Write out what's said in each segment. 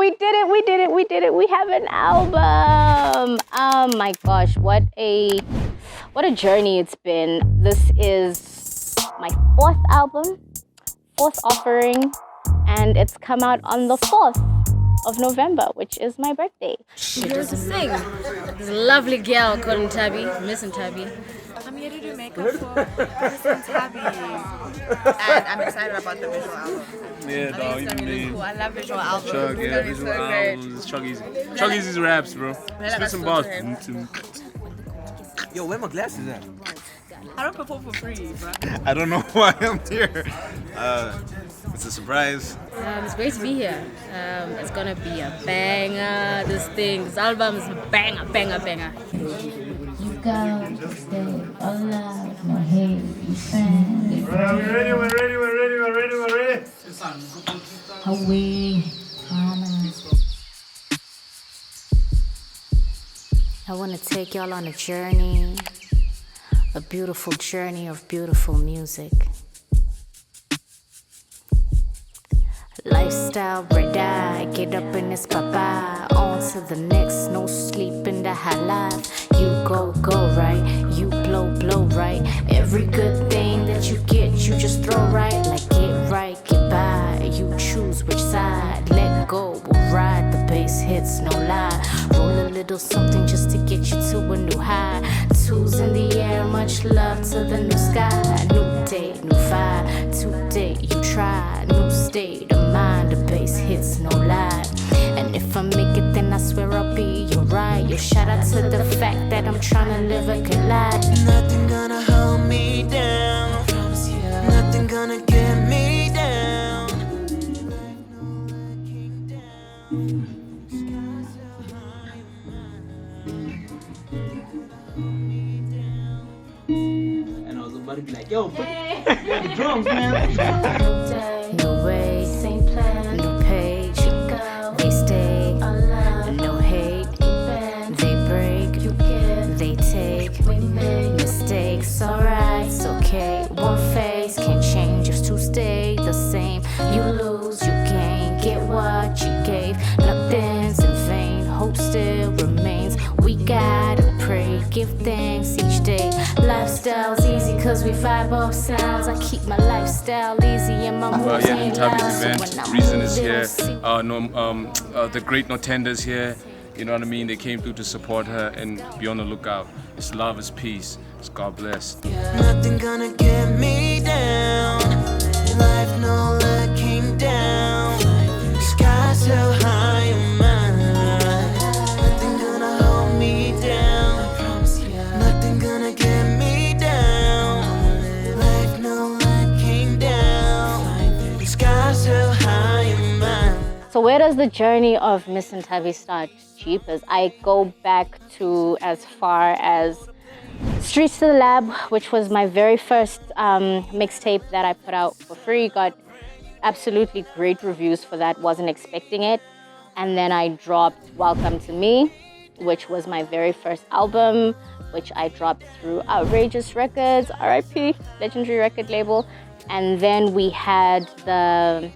We have an album. Oh my gosh, what a journey it's been. This is my fourth album, fourth offering, and it's come out on the 4th of November, which is my birthday. She doesn't sing. There's a lovely girl called Nthabi, Miss Nthabi. I'm here to do makeup for Miss Nthabi. And I'm excited about the visual album. Yeah, I think it's gonna be really cool. I love visual albums. Chug, yeah, it's visual gonna be so great. albums. Chug easy. Chug easy's raps, bro. Spit some bars. Yo, where my glasses at? I don't perform for free, bro. I don't know why I'm here. It's a surprise. It's great to be here. It's gonna be a banger. This album is a banger. You gotta stay alive, no hate, you fan. We're ready. How we I want to take y'all on a journey, a beautiful journey of beautiful music. Lifestyle, red eye, get up in this papa, on to the next, no sleep in the high life. You go right, you blow right. Every good thing that you get, you just throw right. Like get right, get by, you choose which side. Let go, we'll ride, the bass hits, no lie. Roll a little something just to get you to a new high. Tools in the air, much love to the new sky. New day, new vibe, today you try. New state of mind, the bass hits, no lie. And if I make it, then I swear I'll be your right. Yo, shout out to the fact that I'm trying to live a good life. Nothing gonna hold me down. Nothing gonna get me down. And I was about to be like, yo, put the drums, man. No way, same plan, no page. They stay, no hate. They break, they take mistakes. Alright, it's okay. One phase can't change, if two stay the same. You lose, you gain, get what you gave. Nothing's in vain, hope still remains. We gotta pray, give thanks each day. Lifestyle's easy cause we vibe off sounds. I keep my lifestyle easy and my moves ain't loud. Nthabi's So event. when I'm Reason is little here. sick, The great Notenda's here. You know what I mean? They came through to support her and be on the lookout. It's love, it's peace. It's God bless. Nothing gonna get me down. Life no looking down. Sky so high in mine. Nothing gonna hold me down. Nothing gonna get me down. Life no looking down. Sky so high in mine. So where does the journey of Miss Nthabi start? Jeepers. I go back to as far as Streets to the Lab, which was my very first mixtape that I put out for free. Got absolutely great reviews for that, wasn't expecting it. And then I dropped Welcome to Me, which was my very first album, which I dropped through Outrageous Records, RIP, legendary record label. And then we had the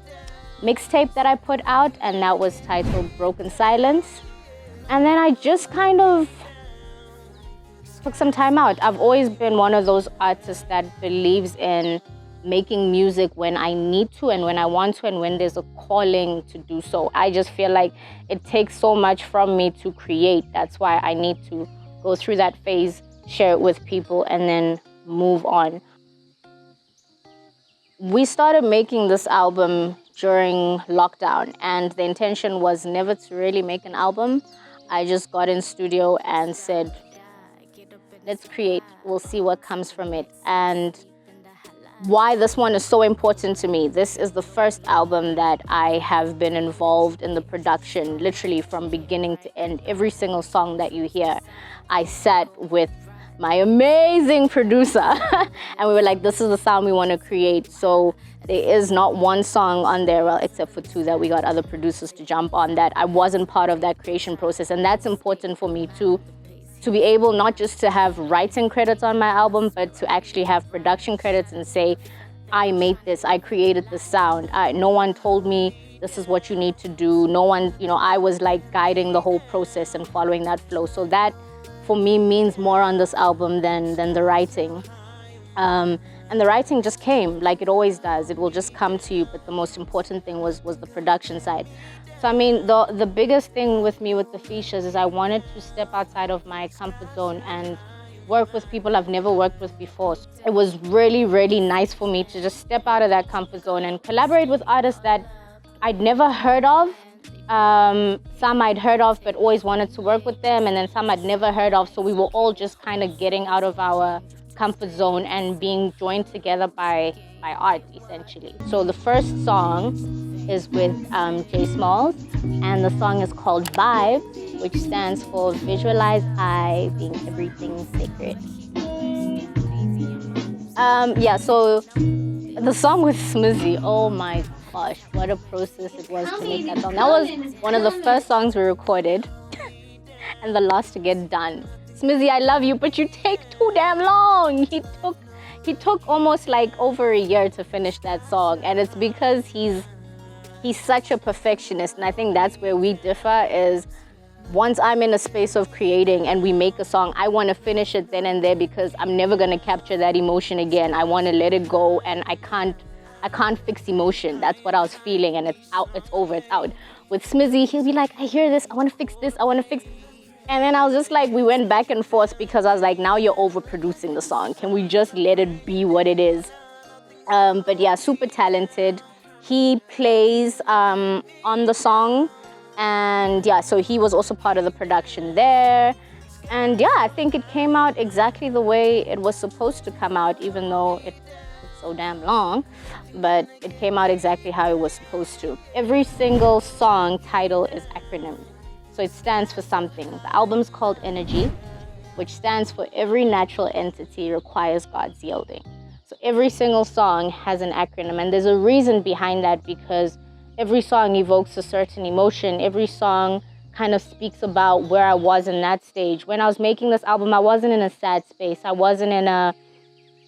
mixtape that I put out, and that was titled Broken Silence. And then I just kind of took some time out. I've always been one of those artists that believes in making music when I need to and when I want to and when there's a calling to do so. I just feel like it takes so much from me to create. That's why I need to go through that phase, share it with people, and then move on. We started making this album during lockdown, and the intention was never to really make an album. I just got in studio and said, let's create, we'll see what comes from it. And why this one is so important to me. This is the first album that I have been involved in the production, literally from beginning to end. Every single song that you hear, I sat with my amazing producer and we were like, this is the sound we want to create. So there is not one song on there, well, except for two that we got other producers to jump on, that I wasn't part of that creation process. And that's important for me too, to be able not just to have writing credits on my album, but to actually have production credits and say, I made this, I created this sound. No one told me this is what you need to do. No one, I was like guiding the whole process and following that flow. So that for me means more on this album than the writing. And the writing just came like it always does. It will just come to you. But the most important thing was the production side. So I mean, the biggest thing with me with the features is I wanted to step outside of my comfort zone and work with people I've never worked with before. So it was really, really nice for me to just step out of that comfort zone and collaborate with artists that I'd never heard of. Some I'd heard of but always wanted to work with them, and then some I'd never heard of. So we were all just kind of getting out of our comfort zone and being joined together by art, essentially. So the first song is with J Smalls, and the song is called Vibe, which stands for Visualize I Being Everything Sacred. So the song with Smizzy, oh my gosh, what a process it was to make that song. That was one of the first songs we recorded and the last to get done. Smizzy, I love you, but you take too damn long. He took almost like over a year to finish that song, and it's because he's such a perfectionist, and I think that's where we differ. Is once I'm in a space of creating and we make a song, I want to finish it then and there because I'm never going to capture that emotion again. I want to let it go, and I can't fix emotion. That's what I was feeling, and it's out, it's over, it's out. With Smizzy, he'll be like, I hear this, I want to fix this, I want to fix. And then I was just like, we went back and forth because I was like, now you're overproducing the song. Can we just let it be what it is? But yeah, super talented. He plays on the song, and yeah, so he was also part of the production there. And yeah, I think it came out exactly the way it was supposed to come out, even though it's so damn long, but it came out exactly how it was supposed to. Every single song title is acronymed, so it stands for something. The album's called E.N.E.R.G.Y, which stands for Every Natural Entity Requires God's Yielding. So every single song has an acronym, and there's a reason behind that because every song evokes a certain emotion. Every song kind of speaks about where I was in that stage. When I was making this album, I wasn't in a sad space. I wasn't in a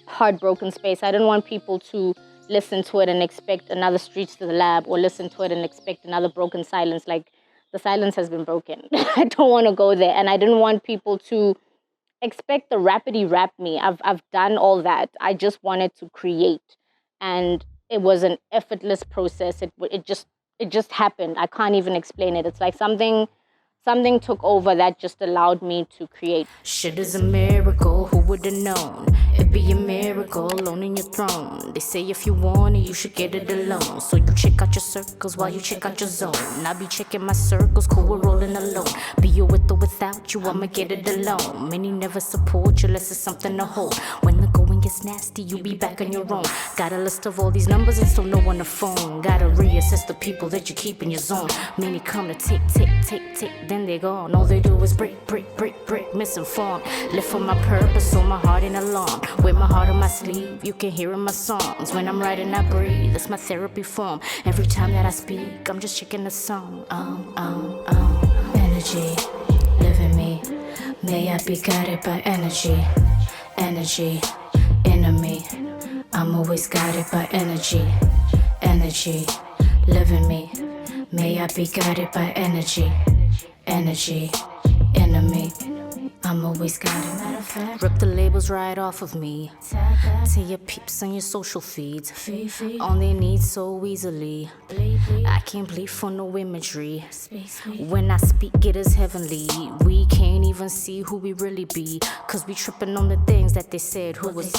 heartbroken space. I didn't want people to listen to it and expect another Streets to the Lab, or listen to it and expect another Broken Silence. Like, the silence has been broken. I don't want to go there. And I didn't want people to expect the rapidy rap me. I've done all that. I just wanted to create, and it was an effortless process. It just happened. I can't even explain it. It's like something took over that just allowed me to create. Shit is a miracle, who would've known? It'd be a miracle alone in your throne. They say if you want it, you should get it alone. So you check out your circles while you check out your zone. I be checking my circles, cool, we're rolling alone. Be you with or without you, I'ma get it alone. Many never support you unless it's something to hold. When the going gets nasty, you be back on your own. Got a list of all these numbers and still no on the phone. Gotta reassess the people that you keep in your zone. Many come to tick, tick, tick, tick, then they gone. All they do is break, break, break, break, misinformed. Live for my purpose, so my heart ain't alarmed. Wear my heart on my sleeve, you can hear in my songs. When I'm writing, I breathe, it's my therapy form. Every time that I speak, I'm just checking the song. Energy, live in me. May I be guided by energy. Energy, enemy. I'm always guided by energy. Energy, live in me. May I be guided by energy. Energy, enemy. I'm always guided. Matter of fact, rip the labels right off of me. Tell your peeps on your social feeds. On their needs so easily. I can't bleed for no imagery. When I speak, it is heavenly. We can't even see who we really be, cause we tripping on the things that they said. Who was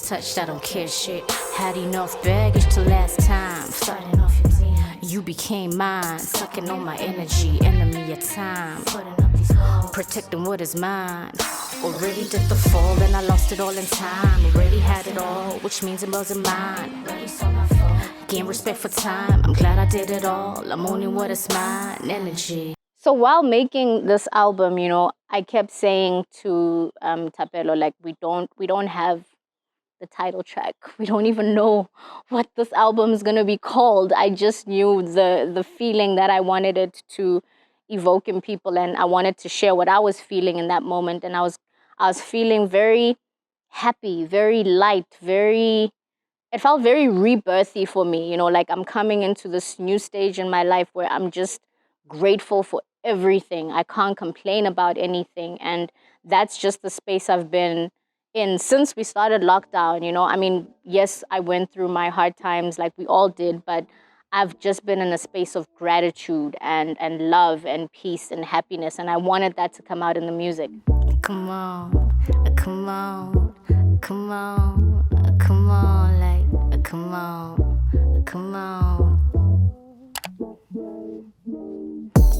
touched? I don't care shit. Had enough baggage to last time. Starting off your team. You became mine, sucking on my energy, enemy of time. Protecting what is mine. Already did the fall, and I lost it all in time. Already had it all, which means it wasn't mine. Gain respect for time, I'm glad I did it all. I'm owning what is mine, energy. So while making this album, I kept saying to Thapelo, like, we don't have the title track. We don't even know what this album is gonna be called. I just knew the feeling that I wanted it to evoke in people, and I wanted to share what I was feeling in that moment. And I was feeling very happy, very light, very it felt very rebirthy for me, you know, like I'm coming into this new stage in my life where I'm just grateful for everything. I can't complain about anything. And that's just the space I've been in since we started lockdown, you know. I mean, yes, I went through my hard times like we all did, but I've just been in a space of gratitude and love and peace and happiness. And I wanted that to come out in the music. Come on, come on, come on, come on, like, come on, come on.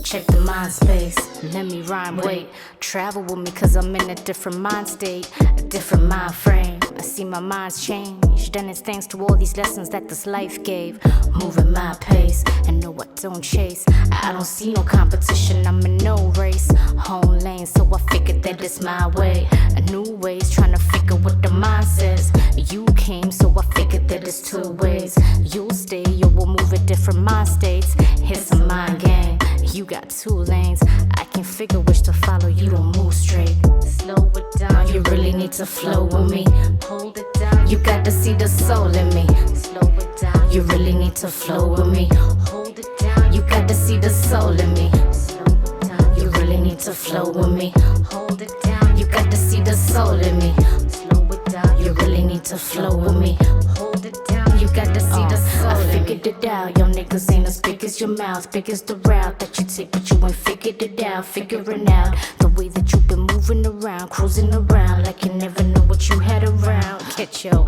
Check the mind space, let me rhyme, wait. Travel with me cause I'm in a different mind state, a different mind frame. I see my mind's changed, and it's thanks to all these lessons that this life gave. Moving my pace, and no, I don't chase. I don't see no competition, I'm in no race. Home lane, so I figured that it's my way. A new ways, trying to figure what the mind says. You came, so I figured that it's two ways. You'll stay, or we'll move at different mind states. It's a mind game. You got two lanes, I can figure which to follow, you don't move straight. Slow it down, you really need to flow with me. Hold it down, you got to see the soul in me. Slow it down, you really need to flow with me. Hold it down, you got to see the soul in me. Slow it down, you really need to flow with me. Hold it down, you got to see the soul in me. Slow it down, you really need to flow with me. Hold it down, you got to see the soul in me. I figured it out, y'all niggas ain't as big as your mouth, big as the route that you take, but you ain't figured it out, figuring out the way that you've been moving around, cruising around like you never know what you had around. Get your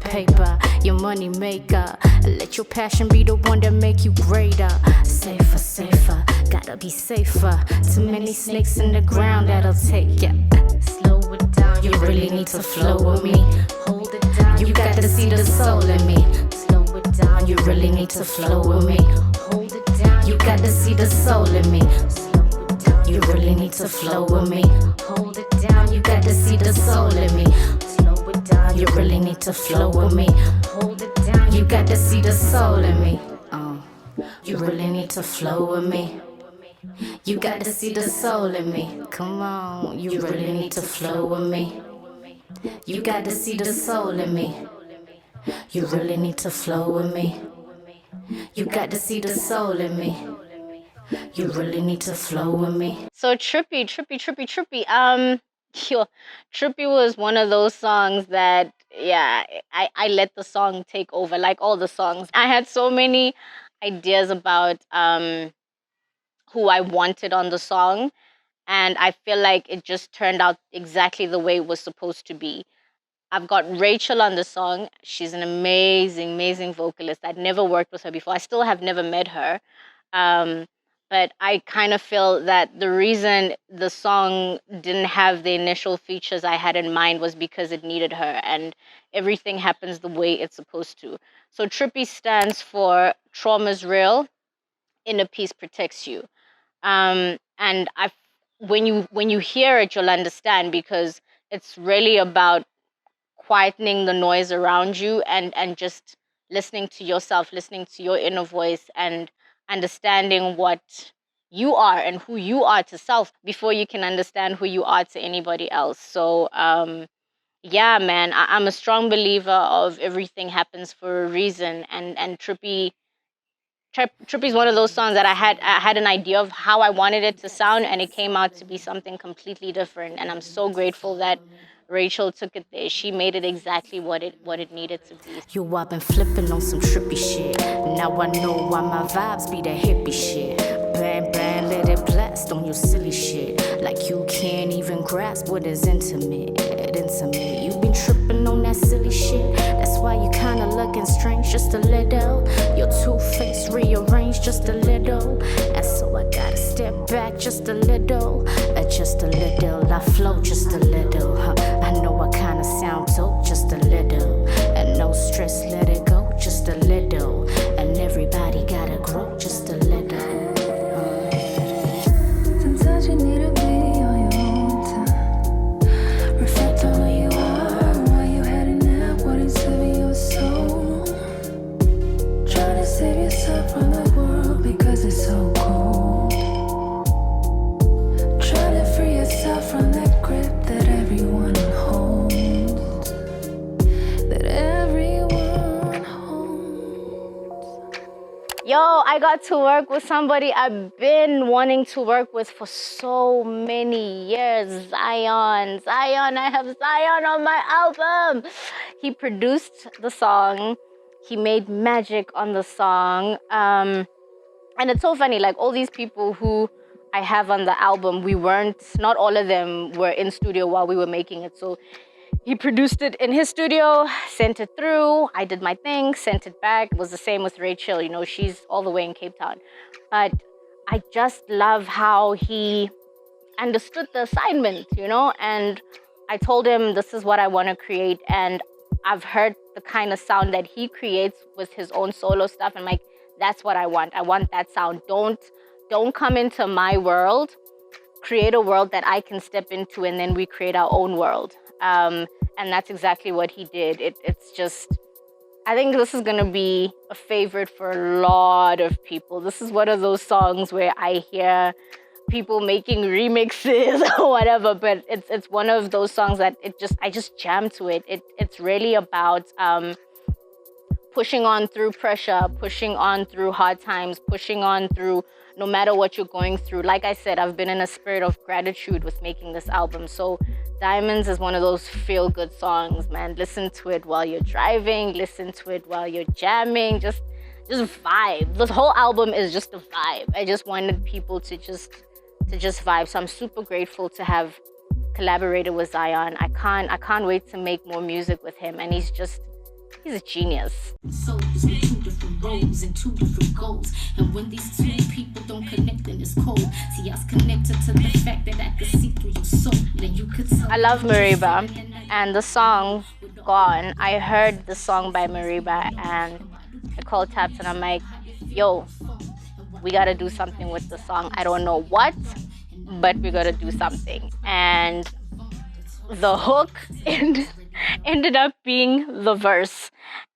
paper, your money maker. Let your passion be the one that make you greater. Safer, gotta be safer. Too many snakes in the ground that'll take ya. Slow it down, you really need to flow with me. Hold it down, you got to see the soul in me. Slow it down, you really need to flow with me. Hold it down, you got to see the soul in me. Slow it down, you really need to flow with me. Hold it down, you got to see the soul in me. Slow it down, you really need to flow with me. Hold it down, you got to see the soul in me. You really need to flow with me. You got to see the soul in me. Come on, you really need to flow with me. You got to see the soul in me. You really need to flow with me. You got to see the soul in me. You really need to flow with me. So Trippy. Trippy was one of those songs that, yeah, I let the song take over, like all the songs. I had so many ideas about who I wanted on the song, and I feel like it just turned out exactly the way it was supposed to be. I've got Rachel on the song. She's an amazing vocalist. I'd never worked with her before. I still have never met her. But I kind of feel that the reason the song didn't have the initial features I had in mind was because it needed her, and everything happens the way it's supposed to. So Trippy stands for Trauma's Real, Inner Peace Protects You. And when you hear it, you'll understand, because it's really about quietening the noise around you and just listening to yourself, listening to your inner voice, and understanding what you are and who you are to self before you can understand who you are to anybody else. So yeah, man, I'm a strong believer of everything happens for a reason, and Trippy's one of those songs that I had an idea of how I wanted it to sound, and it came out to be something completely different. And I'm so grateful that Rachel took it there. She made it exactly what it needed to be. Yo, I've been flipping on some trippy shit. Now I know why my vibes be that hippie shit. Bang, bang, let it blast on your silly shit. Like you can't even grasp what is intimate. You've been tripping on that silly shit. That's why you kinda looking strange just a little. Your two-face rearranged just a little. And so I gotta step back just a little. Just a little, I flow just a little. I know I kinda sound dope just a little. And no stress, let it go just a little. And everybody gotta grow just a little. Sometimes you need to be on your own time. Reflect on who you are and why you had a nap, what is serving your soul. Trying to save yourself from the world because it's so cold. Try to free yourself from that grip that everyone holds. That everyone I got to work with somebody I've been wanting to work with for so many years. Ziyon, I have Ziyon on my album. He produced the song. He made magic on the song. And it's so funny, like all these people who I have on the album, not all of them were in studio while we were making it. So he produced it in his studio, sent it through. I did my thing, sent it back. It was the same with Chil. You know, she's all the way in Cape Town. But I just love how he understood the assignment, you know? And I told him, this is what I want to create. And I've heard the kind of sound that he creates with his own solo stuff. And like, that's what I want. I want that sound. Don't come into my world. Create a world that I can step into, and then we create our own world. And that's exactly what he did. It's just, I think this is gonna be a favorite for a lot of people. This is one of those songs where I hear people making remixes or whatever, but it's one of those songs that I just jam to it. It's really about pushing on through pressure, pushing on through hard times, pushing on through no matter what you're going through. Like I said, I've been in a spirit of gratitude with making this album. So Diamonds is one of those feel-good songs, man. Listen to it while you're driving, listen to it while you're jamming, just vibe. This whole album is just a vibe. I just wanted people to just vibe. So I'm super grateful to have collaborated with Ziyon. I can't wait to make more music with him, and he's a genius. Souls with two different roles and two different goals. And when these two people don't connect, then it's cold. See, I was connected to the fact that I could see through your soul. Then you could tell. I love Marema, and the song Gone. I heard the song by Marema, and I called Taps and I'm like, yo, we gotta do something with the song. I don't know what, but we gotta do something. And the hook ended up being the verse,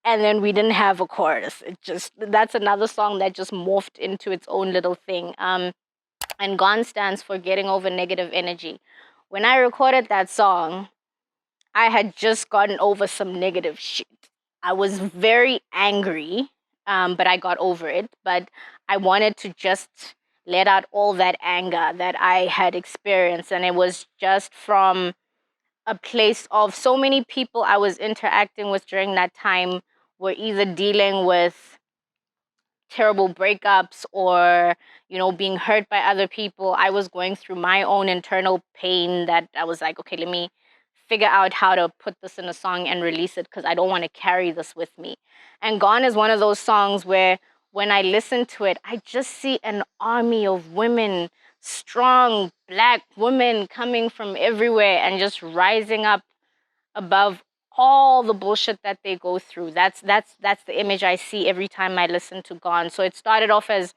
and then we didn't have a chorus. That's another song that just morphed into its own little thing. And Gone stands for Getting Over Negative Energy. When I recorded that song, I had just gotten over some negative shit. I was very angry, but I got over it. But I wanted to just let out all that anger that I had experienced, and it was just from a place of so many people I was interacting with during that time were either dealing with terrible breakups or, you know, being hurt by other people. I was going through my own internal pain that I was like, okay, let me figure out how to put this in a song and release it, because I don't want to carry this with me. And Gone is one of those songs where when I listen to it, I just see an army of women, strong Black women coming from everywhere and just rising up above all the bullshit that they go through. That's the image I see every time I listen to Gone. So it started off as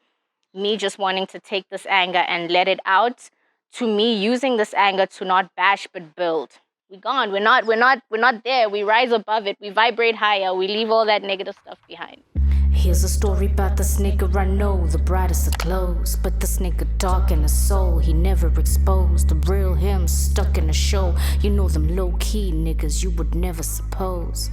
me just wanting to take this anger and let it out, to me using this anger to not bash but build. We're gone. We're not there. We rise above it. We vibrate higher. We leave all that negative stuff behind. Here's a story about this nigga I know, the brightest of clothes. But this nigga dark in the soul, he never exposed. The real him stuck in the show. You know them low-key niggas you would never suppose.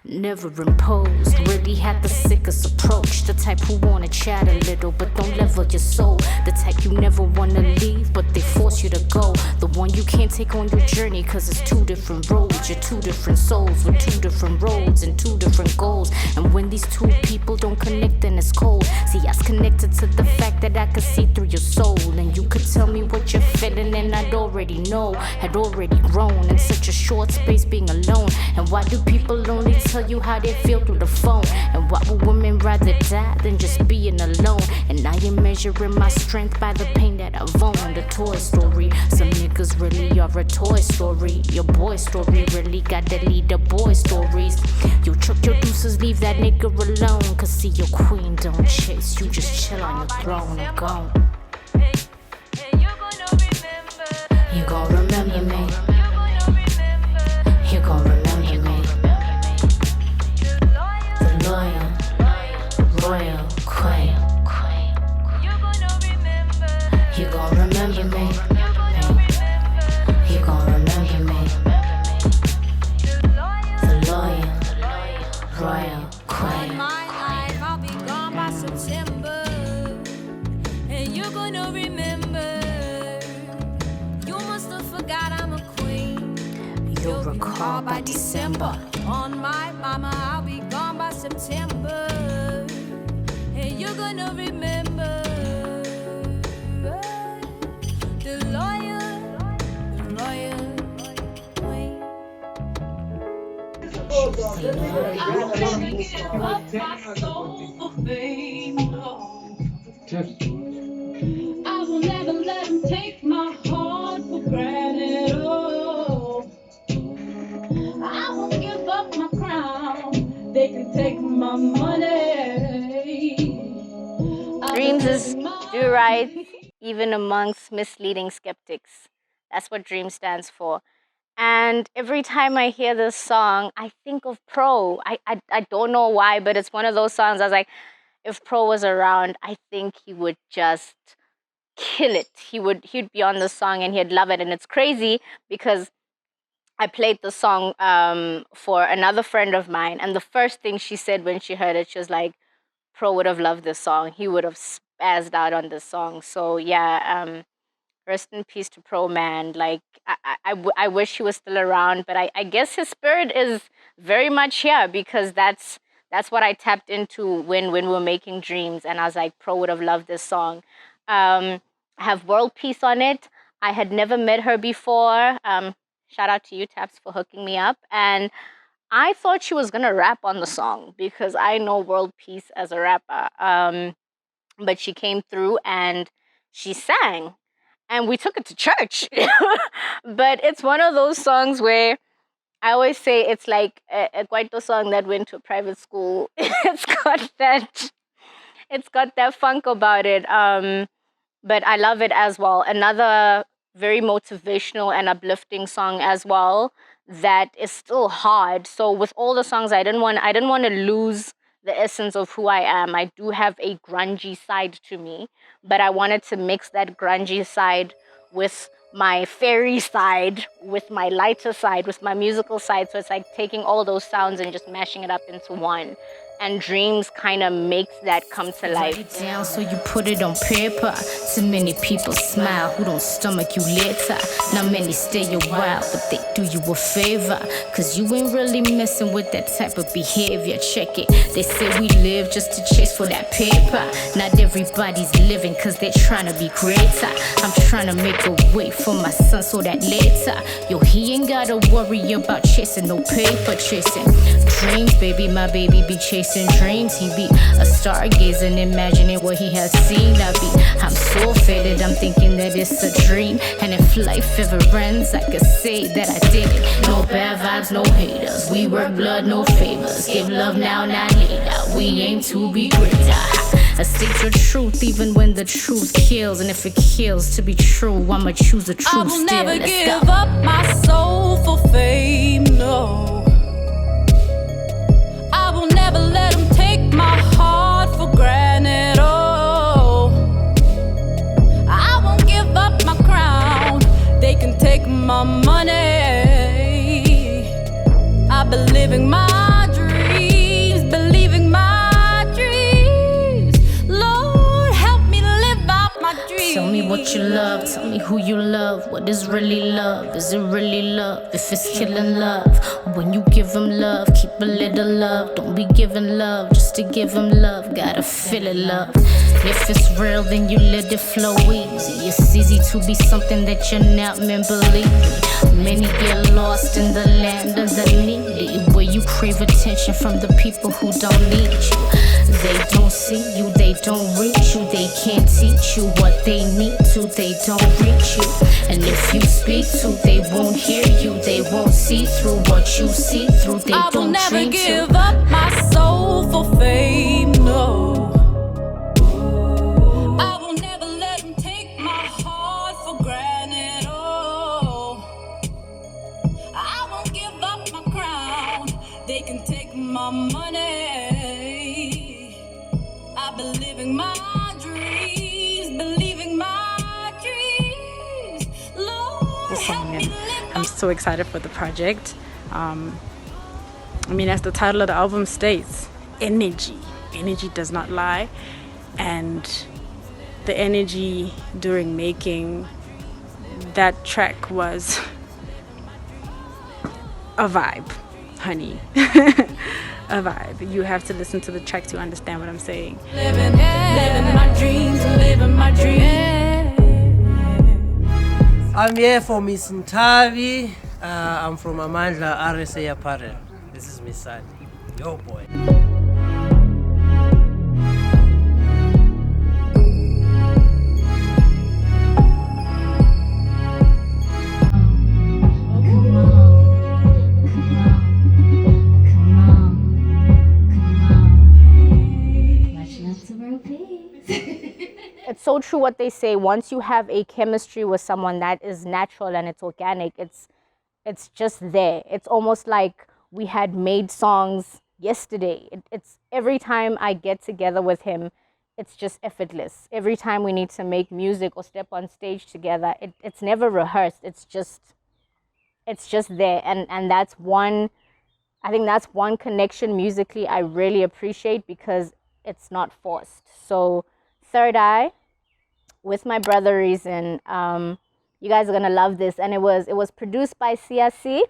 Never imposed, really had the sickest approach. The type who wanna chat a little but don't level your soul. The type you never wanna leave but they force you to go. The one you can't take on your journey cause it's two different roads. You're two different souls with two different roads and two different goals. And when these two people don't connect then it's cold. See, I was connected to the fact that I could see through your soul. And you could tell me what you're feeling and I'd already know. Had already grown in such a short space being alone. And why do people only tell you how they feel through the phone? And why would women rather die than just being alone? And I am measuring my strength by the pain that I've owned. A Toy Story, some niggas really are a Toy Story. Your boy story really gotta lead the boy stories. You chuck your deuces, leave that nigga alone. Cause see, your queen don't chase, you just chill on your throne and gone. You gon' remember me. You gon' remember me. The loyal, royal queen. You gon' remember me. You gon' remember me. The loyal, royal queen. September, and you're gonna remember. You must have forgot I'm a queen. You'll recall by December. On my mama, I'll be gone by September, and you're gonna remember. The loyal queen. I'll never give up my soul for fame, no. I will never let them take my heart for granted, oh. I won't give up my crown. They can take my money. Dreams is do right, even amongst misleading skeptics. That's what Dream stands for. And every time I hear this song, I think of Pro. I don't know why, but it's one of those songs I was like, if Pro was around, I think he would just kill it. He'd be on the song and he'd love it. And it's crazy because I played the song for another friend of mine, and the first thing she said when she heard it, she was like, Pro would have loved this song. He would have spazzed out on this song. So yeah, rest in peace to Pro, man. Like, I wish he was still around, but I guess his spirit is very much here because that's what I tapped into when we were making Dreams, and I was like, Pro would have loved this song. I have World Peace on it. I had never met her before. Shout out to you, Taps, for hooking me up. And I thought she was gonna rap on the song because I know World Peace as a rapper. But she came through and she sang. And we took it to church. But it's one of those songs where I always say it's like a Kwaito song that went to a private school. It's got that funk about it. But I love it as well. Another very motivational and uplifting song as well that is still hard. So with all the songs, I didn't want to lose the essence of who I am. I do have a grungy side to me, but I wanted to mix that grungy side with my fairy side, with my lighter side, with my musical side. So it's like taking all those sounds and just mashing it up into one. And Dreams kind of makes that come to life. Write it down so you put it on paper. Too many people smile who don't stomach you later. Not many stay a while, but they do you a favor. Cause you ain't really messing with that type of behavior. Check it. They say we live just to chase for that paper. Not everybody's living cause they're trying to be greater. I'm trying to make a way for my son so that later, yo, he ain't gotta worry about chasing no paper chasing. Dreams, baby, my baby be chasing dreams. He be a stargazing, imagining what he has seen. I'm so faded, I'm thinking that it's a dream. And if life ever ends, I could say that I did it. No bad vibes, no haters. We work blood, no favors. Give love now, not later. We aim to be greater. I state your truth even when the truth kills. And if it kills to be true, I'ma choose the truth. I will still. never Let's give go. up my soul for fame, no. I will never let them take my heart for granted, oh. I won't give up my crown. They can take my money. I've been living my dreams, believing my dreams. Lord, help me live out my dreams. Tell me what you love, tell me who you love. What is really love? Is it really love? If it's killing love, when you give them love, keep a little love. Don't be giving love just to give them love. Gotta feel it, love. If it's real, then you let it flow easy. It's easy to be something that you're not meant, believe me. Many get lost in the land of the needy, where you crave attention from the people who don't need you. They don't see you, they don't reach you. They can't teach you what they need to, they don't reach you. And if you speak to, they won't hear you. They won't see through what you see through. They I will don't never dream give to. up my soul for fame, no. I will never let them take my heart for granted, oh. I won't give up my crown. They can take my money. I've been living my dreams, believing my dreams. Lord, help me live I'm so excited for the project. I mean, as the title of the album states, energy. Energy does not lie. and the energy during making that track was a vibe, honey. A vibe. You have to listen to the track to understand what I'm saying. Living my dreams, living my dreams. I'm here for Miss Nthabi. I'm from Amandla RSA Apparel. This is Miss Sadi. Yo boy. It's so true what they say. Once you have a chemistry with someone that is natural and it's organic, it's just there. It's almost like we had made songs yesterday. It's every time I get together with him, it's just effortless. Every time we need to make music or step on stage together, it's never rehearsed. It's just there. And that's one, I think that's one connection musically I really appreciate because it's not forced. So Third Eye with my brother Reason, you guys are gonna love this. And it was produced by CSC.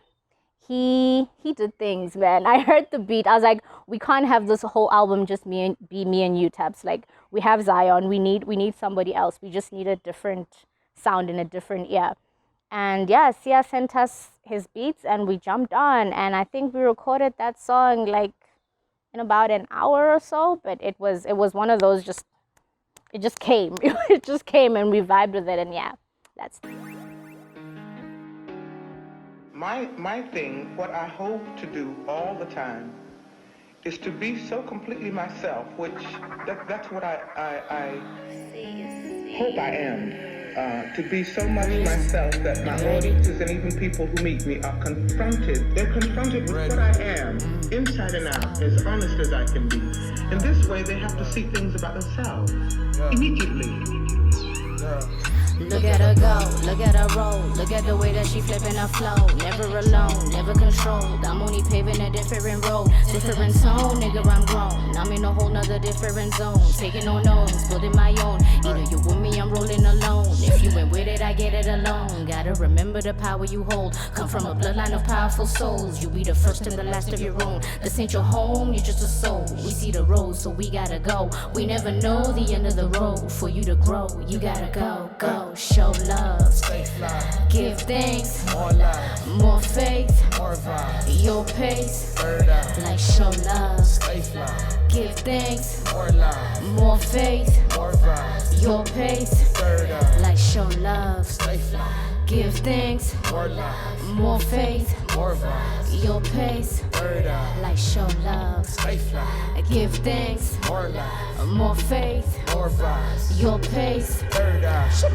He did things, man. I heard the beat. I was like, we can't have this whole album just me and you, Taps. Like, we have Ziyon. We need somebody else. We just need a different sound in a different ear. And yeah, Sia sent us his beats and we jumped on. And I think we recorded that song like in about an hour or so. But it was one of those it just came. It just came and we vibed with it. And yeah, that's My thing, what I hope to do all the time, is to be so completely myself, which that's what I hope I am. To be so much myself that my audiences and even people who meet me are confronted. They're confronted with what I am, inside and out, as honest as I can be. In this way, they have to see things about themselves immediately. Look at her go, look at her roll, look at the way that she flipping her flow. Never alone, never controlled. I'm only paving a different road, different zone, nigga, I'm grown. I'm in a whole nother different zone, taking no notes, building my own. Either you with me, I'm rolling alone. If you ain't with it, I get it alone. Gotta remember the power you hold. Come from a bloodline of powerful souls. You be the first and the last of your own. This ain't your home, you're just a soul. We see the road, so we gotta go. We never know the end of the road. For you to grow, you gotta go, go. Show love, stay fly. Give thanks, more love, more faith, more vibes. Your pace, like show love, stay fly. Give thanks, more love, more faith, more vibes. Your pace, like show love, stay fly. Give thanks, more love, more faith, more vibes. Your pace, like show love, stay fly. Give thanks, more love, more faith, more vibes. Your pace,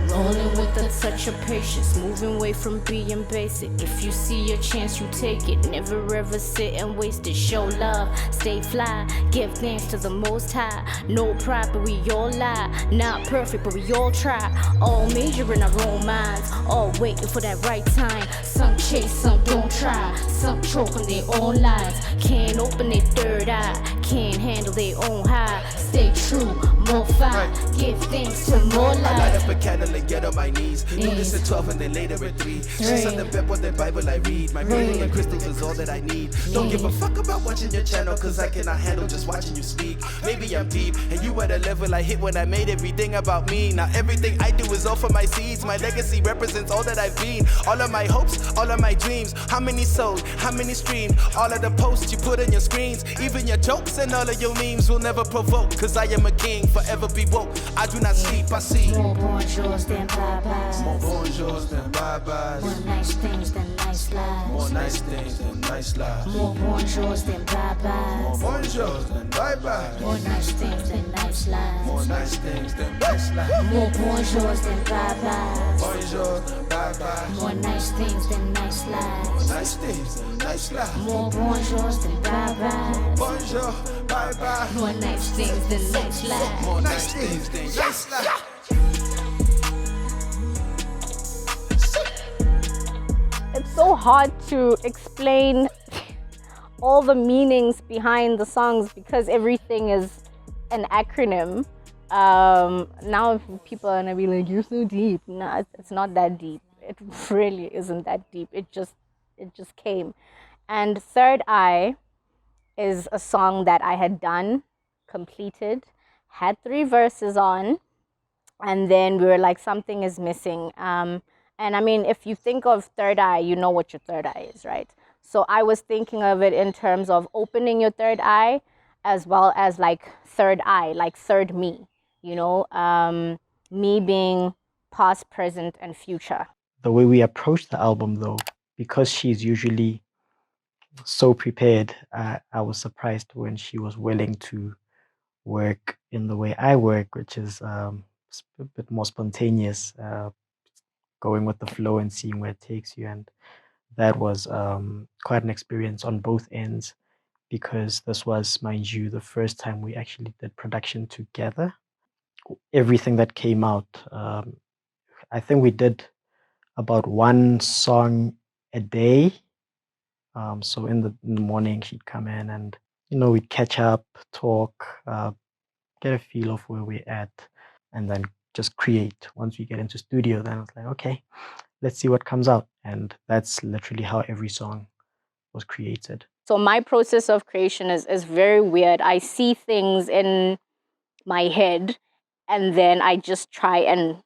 rolling with a touch of patience, moving away from being basic. If you see a chance, you take it. Never ever sit and waste it. Show love, stay fly. Give thanks to the Most High. No pride, but we all lie. Not perfect, but we all try. All major in our own minds. All waiting for that right time. Some chase, some don't try. Some choke on their own lives. Can't open their third eye. Can't handle their own high. Stay true, more fire. Give thanks to more life. I light up a candle and get on my knees. Do this at 12 and then later at 3. Just on the bed with the Bible I read. My brain and crystals is all that I need. Don't give a fuck about watching your channel, cause I cannot handle just watching you speak. Maybe I'm deep, and you at a level I hit when I made everything about me. Now everything I do is all for my seeds. My legacy represents all that I've been. All of my hopes, all of my dreams. How many sold, how many streamed? All of the posts you put on your screens. Even your jokes and all of your memes will never provoke. Cause I am a king, forever be woke. I do not sleep, I see. More bonjours than bye-byes. More bonjours than bye-byes. More nice things than nice lives. More nice things than nice lives. More bonjours than More bye-byes. bonjours than bye-byes. More nice things than nice lives. More nice things than nice lives. More bonjours than bye-byes. Bonjour, bye-bye. More nice things than nice lives. Nice things than nice lives. More bonjours than bye-byes. Bonjour, bye-bye. More nice things than nice lives. More nice things than nice lives. It's so hard to explain all the meanings behind the songs because everything is an acronym. Now people are gonna be like, "You're so deep." No, it's not that deep. It really isn't that deep. It just came. And Third Eye is a song that I had done, completed, had 3 verses on, and then we were like, something is missing. And I mean, if you think of Third Eye, you know what your third eye is, right? So I was thinking of it in terms of opening your third eye, as well as like third eye, like third me, you know, me being past, present, and future. The way we approach the album, though, because she's usually so prepared, I was surprised when she was willing to work in the way I work, which is a bit more spontaneous, going with the flow and seeing where it takes you. And that was quite an experience on both ends, because this was, mind you, the first time we actually did production together. Everything that came out, I think we did about 1 song a day. So in the morning, she'd come in and, we'd catch up, talk, get a feel of where we're at, and then just create. Once we get into studio, then it's like, okay, let's see what comes out. And that's literally how every song was created. So my process of creation is very weird. I see things in my head, and then I just try and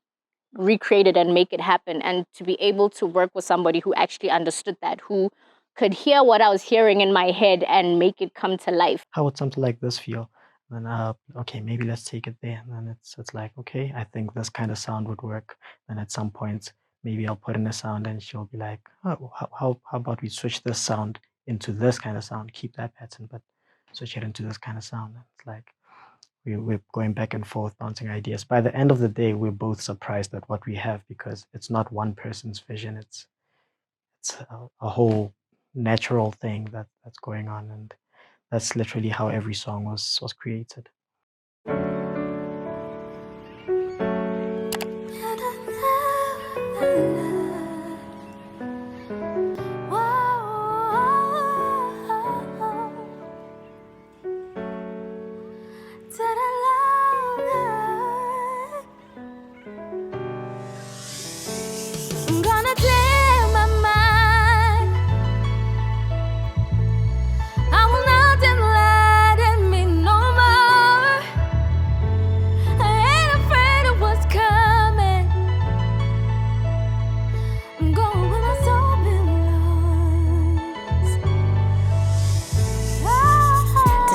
recreate it and make it happen. And to be able to work with somebody who actually understood that, who could hear what I was hearing in my head and make it come to life. How would something like this feel? And then, okay, maybe let's take it there. And then it's like, okay, I think this kind of sound would work. And at some point, maybe I'll put in a sound and she'll be like, oh, how about we switch this sound into this kind of sound, keep that pattern, but switch it into this kind of sound. It's like we're going back and forth, bouncing ideas. By the end of the day, we're both surprised at what we have, because it's not one person's vision. It's a whole natural thing that's going on, and that's literally how every song was created. I'm gonna clear my mind. I will not let it me no more. I ain't afraid of what's coming. I'm going where my soul belongs.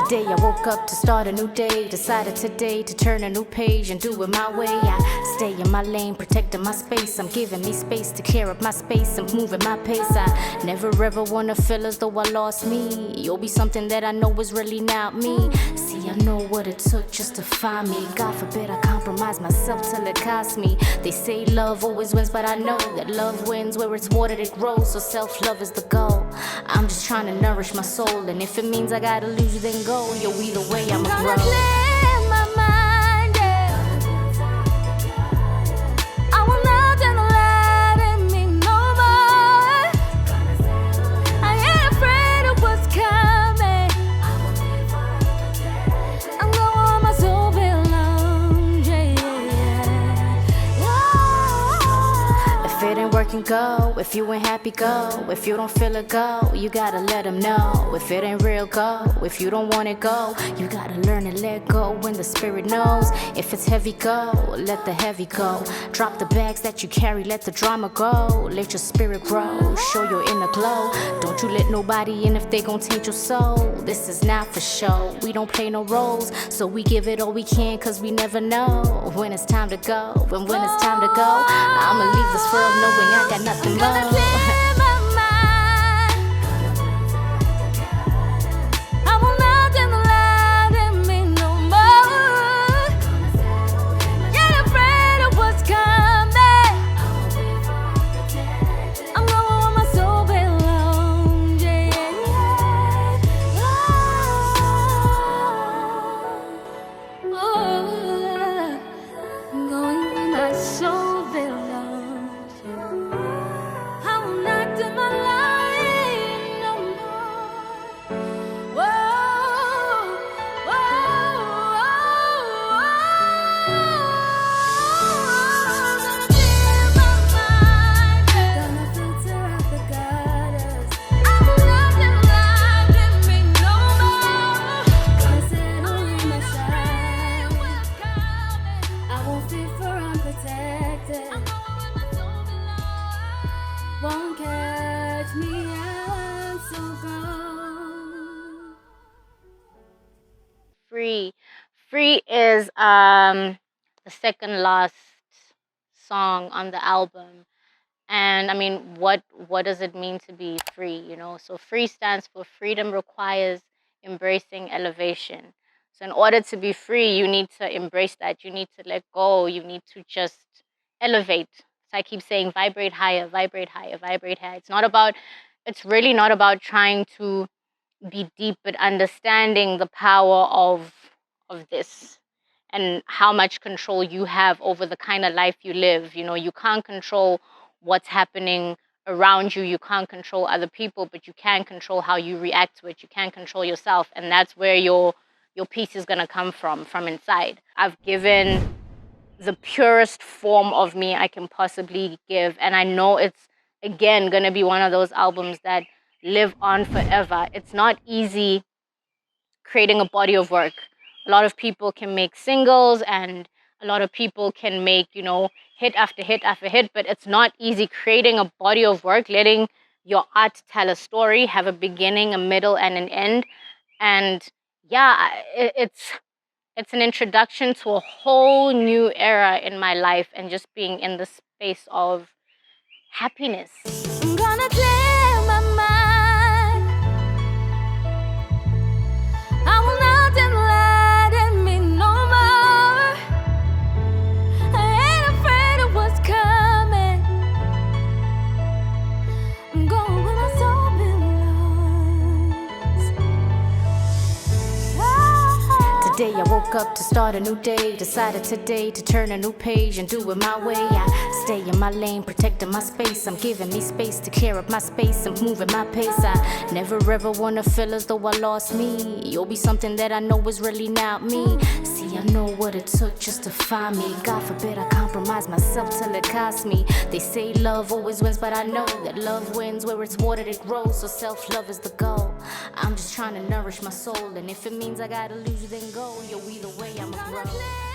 Today I woke up to start a new day. Decided today to turn a new page and do it my way. I stay in my lane, protecting my space. I'm giving me space to clear up my space. I'm moving my pace. I never ever wanna feel as though I lost me. You'll be something that I know is really not me. See, I know what it took just to find me. God forbid I compromise myself till it costs me. They say love always wins, but I know that love wins where it's watered, it grows. So self-love is the goal. I'm just trying to nourish my soul, and if it means I gotta lose you, then go. Yo, either way, I'ma grow. Clear my mind, yeah. I will not let it me no more. I ain't afraid of what's coming. I'm going where my soul belongs, yeah. If it ain't working, go. If you ain't happy, go. If you don't feel it, go. You gotta let them know. If it ain't real, go. If you don't want it, go. You gotta learn to let go when the spirit knows. If it's heavy, go. Let the heavy go. Drop the bags that you carry, let the drama go. Let your spirit grow, show your inner glow. Don't you let nobody in if they gon' taint your soul. This is not for show. We don't play no roles, so we give it all we can, cause we never know when it's time to go. And when it's time to go, I'ma leave this world knowing I got nothing more. I'm Free is the second last song on the album. And I mean, what does it mean to be free, you know? So free stands for freedom requires embracing elevation. So in order to be free, you need to embrace that. You need to let go. You need to just elevate. So I keep saying vibrate higher, vibrate higher, vibrate higher. It's really not about trying to be deep, but understanding the power of this and how much control you have over the kind of life you live. You know, you can't control what's happening around you. You can't control other people, but you can control how you react to it. You can control yourself, and that's where your peace is gonna come from inside. I've given the purest form of me I can possibly give, and I know it's again gonna be one of those albums that live on forever. It's not easy creating a body of work. A lot of people can make singles and a lot of people can make, you know, hit after hit after hit, but it's not easy creating a body of work, letting your art tell a story, have a beginning, a middle, and an end. And yeah, it's an introduction to a whole new era in my life and just being in the space of happiness. I'm gonna clear my mind. I will not let it me no more. I ain't afraid of what's coming. I'm going where my soul belongs. Today I woke up to start a new day. Decided today to turn a new page and do it my way. I stay in my lane, protecting my space. I'm giving me space to clear up my space. I'm moving my pace. I never ever wanna feel as though I lost me. You'll be something that I know is really not me. See, I know what it took just to find me. God forbid I compromise myself till it costs me. They say love always wins, but I know that love wins where it's watered, it grows. So self-love is the goal. I'm just trying to nourish my soul, and if it means I gotta lose you, then go. Yo, either way, I'ma grow.